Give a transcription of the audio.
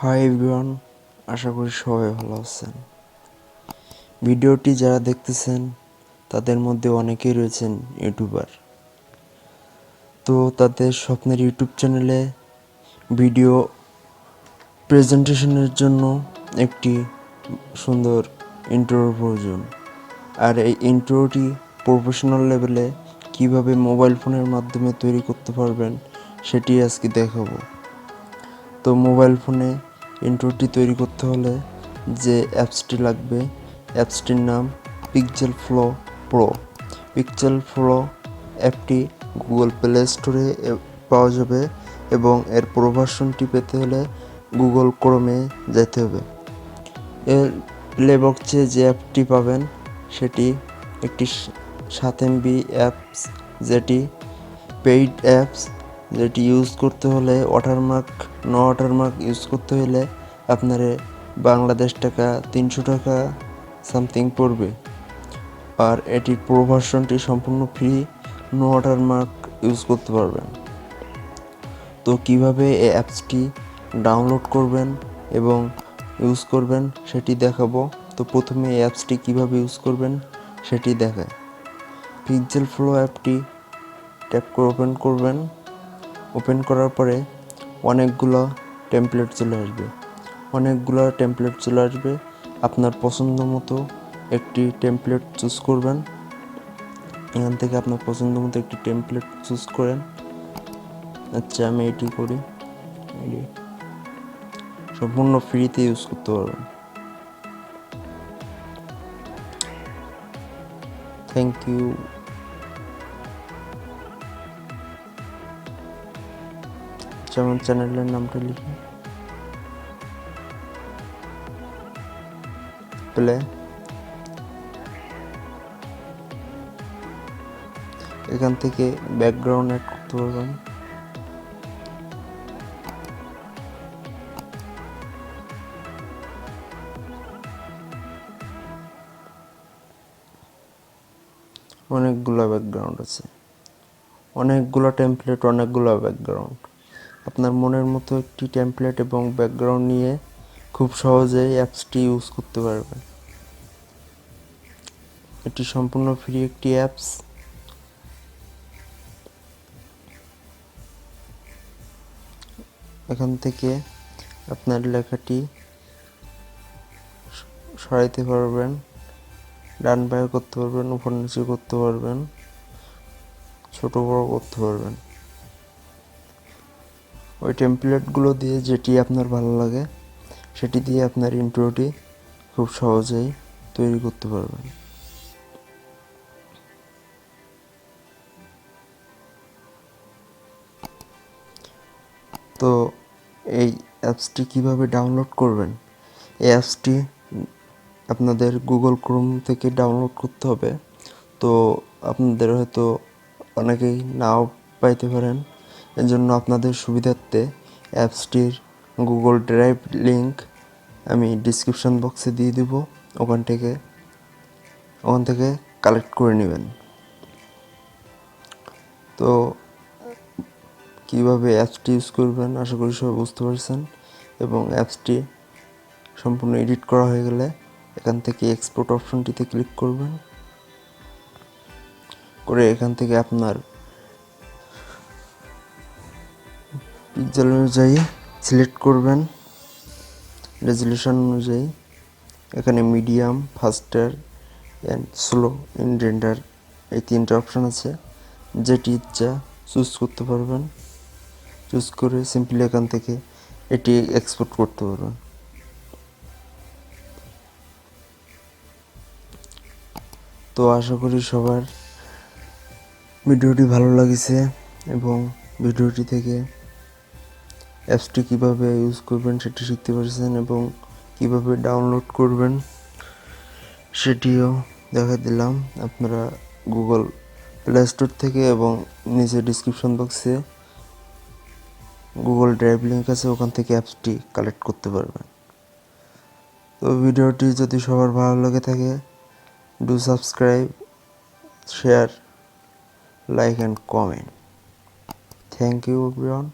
Hi everyone, আশা করি সবাই ভালো আছেন। ভিডিওটি যারা দেখতেছেন তাদের মধ্যে অনেকেই রয়েছেন ইউটিউবার। তো তাদের স্বপ্নের ইউটিউব চ্যানেলে ভিডিও প্রেজেন্টেশনের জন্য একটি সুন্দর ইন্ট্রোর প্রয়োজন। আর এই ইন্ট্রোটি প্রফেশনাল লেভেলে কিভাবে মোবাইল ফোনের মাধ্যমে তৈরি করতে পারবেন সেটি আজকে দেখাবো। তো মোবাইল ফোনে ইন্ট্রোটি তৈরি করতে হলে যে অ্যাপসটি লাগবে, অ্যাপসটির নাম পিক্সেলফ্লো। পিক্সেলফ্লো অ্যাপটি গুগল প্লে স্টোরে পাওয়া যাবে এবং এর প্রো ভার্সনটি পেতে হলে গুগল ক্রোমে যেতে হবে। এর প্লে বক্সে যে অ্যাপটি পাবেন সেটি একটি 7 MB অ্যাপস, যেটি পেইড অ্যাপস, যেটি ইউজ করতে হলে ওয়াটারমার্ক ইউজ করতে হলে আপনার বাংলাদেশ টাকা 300 টাকা সামথিং পড়বে। আর এটির প্রো ভার্সনটি সম্পূর্ণ ফ্রি, নো ওয়াটারমার্ক ইউজ করতে পারবেন। তো কিভাবে এই অ্যাপসটি ডাউনলোড করবেন এবং ইউজ করবেন সেটি দেখাবো। তো প্রথমে এই অ্যাপসটি কীভাবে ইউজ করবেন সেটি দেখায়। পিক্সেলফ্লো অ্যাপটি ট্যাপ করে ওপেন করার পরে অনেকগুলো টেমপ্লেট চলে আসবে। আপনার পছন্দ মতো একটি টেমপ্লেট চুজ করবেন। এখান থেকে আপনার পছন্দ মতো একটি টেমপ্লেট চুজ করেন। আচ্ছা, আমি এটি করি। সম্পূর্ণ ফ্রিতে ইউজ করতে পারবেন। Thank you. যেমন চ্যানেলের নামটা লিখি, প্লে। এখান থেকে ব্যাকগ্রাউন্ড অ্যাড করতে পারবেন। অনেকগুলো ব্যাকগ্রাউন্ড আছে, অনেকগুলো টেমপ্লেট, অনেকগুলো ব্যাকগ্রাউন্ড। আপনার মনের মতো একটি টেমপ্লেট এবং ব্যাকগ্রাউন্ড নিয়ে খুব সহজেই অ্যাপসটি ইউজ করতে পারবেন। এটি সম্পূর্ণ ফ্রি একটি অ্যাপস। এখান থেকে আপনার লেখাটি সরাইতে পারবেন, ডান বাঁয়ে করতে পারবেন, উপর নিচে করতে পারবেন, ছোট বড় করতে পারবেন। ওই টেমপ্লেটগুলো দিয়ে যেটি আপনার ভালো লাগে সেটি দিয়ে আপনার ইন্ট্রোটি খুব সহজেই তৈরি করতে পারবেন। তো এই অ্যাপসটি কিভাবে ডাউনলোড করবেন? এই অ্যাপসটি আপনাদের গুগল ক্রোম থেকে ডাউনলোড করতে হবে। তো আপনাদের হয়তো অনেকেই নাও পাইতে পারেন, এজন্য আপনাদের সুবিধার্থে অ্যাপসটির গুগল ড্রাইভ লিঙ্ক আমি ডিসক্রিপশন বক্সে দিয়ে দেব। ওখান থেকে কালেক্ট করে নেবেন। তো কীভাবে অ্যাপসটি ইউজ করবেন আশা করি সবাই বুঝতে পারছেন। এবং অ্যাপসটি সম্পূর্ণ এডিট করা হয়ে গেলে এখান থেকে এক্সপোর্ট অপশনটিতে ক্লিক করবেন। করে এখান থেকে আপনার পিক্সেল অনুযায়ী সিলেক্ট করবেন, রেজলিউশন অনুযায়ী। এখানে medium, ফাস্টার and slow in render এই 3টা অপশান আছে। যেটি ইচ্ছা চুজ করতে পারবেন। চুজ করে সিম্পলি এখান থেকে এটি এক্সপোর্ট করতে পারবেন। তো আশা করি সবার ভিডিওটি ভালো লাগছে এবং ভিডিওটি থেকে অ্যাপসটি কীভাবে ইউজ করবেন সেটি শিখতে পারছেন এবং কীভাবে ডাউনলোড করবেন সেটিও দেখা দিলাম। আপনারা গুগল প্লে স্টোর থেকে এবং নিচে ডিসক্রিপশন বক্সে গুগল ড্রাইভ লিঙ্ক আছে, ওখান থেকে অ্যাপসটি কালেক্ট করতে পারবেন। তো ভিডিওটি যদি সবার ভালো লাগে থাকে, do subscribe, share, like and comment. Thank you everyone.